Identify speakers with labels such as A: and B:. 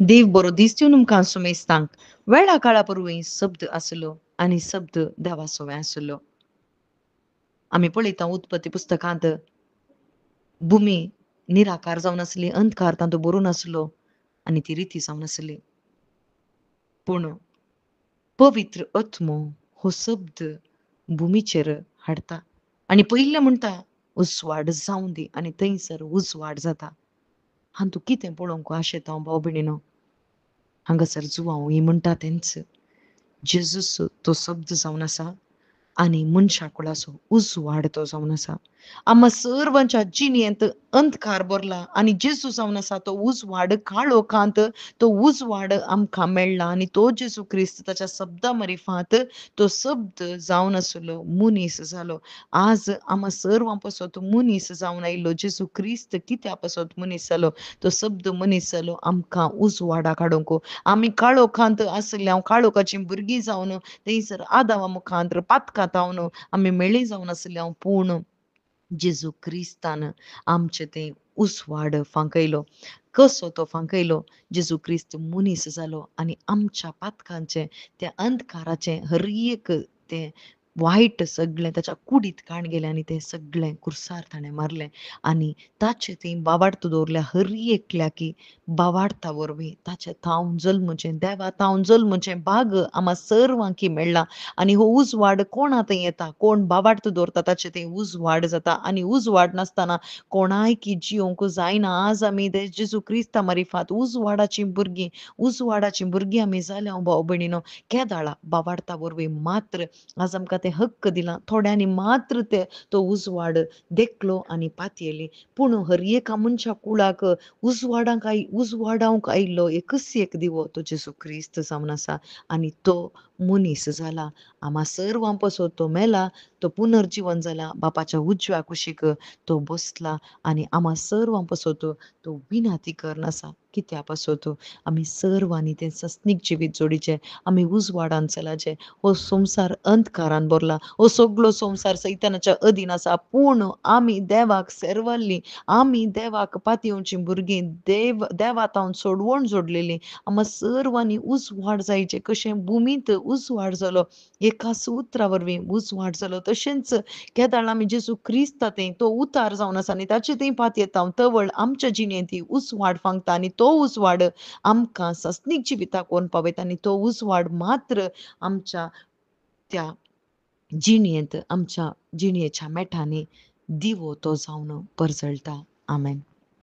A: देव बरो दिसत्यो तुमकां सुमेस्तांक वेळा काळा परवें शब्द आसलो आनी शब्द देवासोवे आसलो. आमी पळयता उत्पत्ती पुस्तकांत भुमी निराकार जावन आसली, अंधकार तातूंत भरून आसलो आनी ती रिती जावन आसली. पूण पवित्र आत्मो हो शब्द भुमीचेर हाडटा आनी पयलें म्हणटा उजवाड जावं दी आनी थंयसर उजवाड जाता. हातूंत कितें पळोवंक आशेता भाव भयणीनो, हांगासर जुवांव ही म्हणटा तेंच जेजूस तो शब्द जावन आसा आनी मनशा कुळाचो उजवाड तो जावन आसा. आम्हा सर्वांच्या जिणेंत अंधकार भरला आनी जेजू जावन आसा तो उजवाड काळोखांत तो उजवाड आमकां मेळ्ळा आनी तो जेजू क्रिस्त ताच्या शब्दा मरिफांत तो शब्द जावन आसलो, मनीस जालो. आज आम्हा सर्वां पासत मनीस जावन आयिल्लो जेजू क्रिस्त कित्या पासत मनीस जालो, तो शब्द मनीस जालो आमकां उजवाडा काडूंक. आमी काळोखांत आसल्यांव काळोखाचीं भुरगीं जावन थंयसर आदामा मुखांतर पातकातावन आमी मेळ्ळीं जावन आसल्यांव पूण जेजू क्रिस्तान आमचें तें उजवाड फांकयलो. कसो तो फांकयलो? जेजू क्रिस्त मनीस जालो आनी आमच्या पातकांचें त्या अंधकाराचें हर एक तें वायट सगळें ताच्या कुडींत काडून गेलें आनी तें सगळें क्रुसार ताणें मारलें आनी ताचें थंय बावार्थ दवरल्या हर एकल्याकी बावार्था वरवीं ताचें थावन जल्मचें देवा थावन जल्मचें भाग आम्हा सर्वांकी मेळ्ळा आनी हो उजवाड कोणा थंय येता, कोण बावार्थ दवरता ताचें थंय उजवाड जाता आनी उजवाड नासतना कोणायकी जियोंक जायना. आज आमी ते जेजू क्रिस्ता मारिफांत उजवाडाचीं भुरगीं आमी जाल्यांव भाव भयणीनो. केदाळा बावार्था वरवीं मात्र आज आमकां तें हक्क दिला. थोड्यांनी मात्र तो उजवाड देखलो आनी पातयेली. पूण हर एका मनशा कुळाक उजवाडावंक आयिल्लो एकच एक दिवो तो जेजू क्रिस्त जावन आसा आनी तो मनीस जाला. आम्हा सर्वां पासत तो मेला, तो पुनर्जीवन जाला, बापाच्या उजव्या कुशीक तो बसला आनी आम्हा सर्वां पासत तो विनाती करन आसा. कित्या पासत आमी सर्वांनी तें सस्नीक जिवीत जोडिचें, आमी उजवाडान चलाचें. हो संवसार अंधकारान भरला, हो सगळो संवसार सैतानाच्या अधीन आसा, पूण आमी देवाक सेरवाल्लीं, आमी देवाक पातयेवचीं भुरगीं, देवा थावन सोडवण जोडलेलीं. आम्हा सर्वांनी उजवाड जायचें. कशें भुमींत उजवाड जालो, एका सुत्रा वरवीं उजवाड जालो, तशेंच केदाळ आमी जेजू क्रिस्ता थंय तो उतार जावन आसा आनी ताचे थंय पातयेता तवळ आमच्या जिणेंत उजवाड फांकता आनी तो उजवाड आमकां सस्नीक जिविताक व्हरून पावयता आनी तो उजवाड मात्र आमच्या त्या जिणेंत आमच्या जिणेच्या मेठांनी दिवो तो जावन परजळटा. आमेन.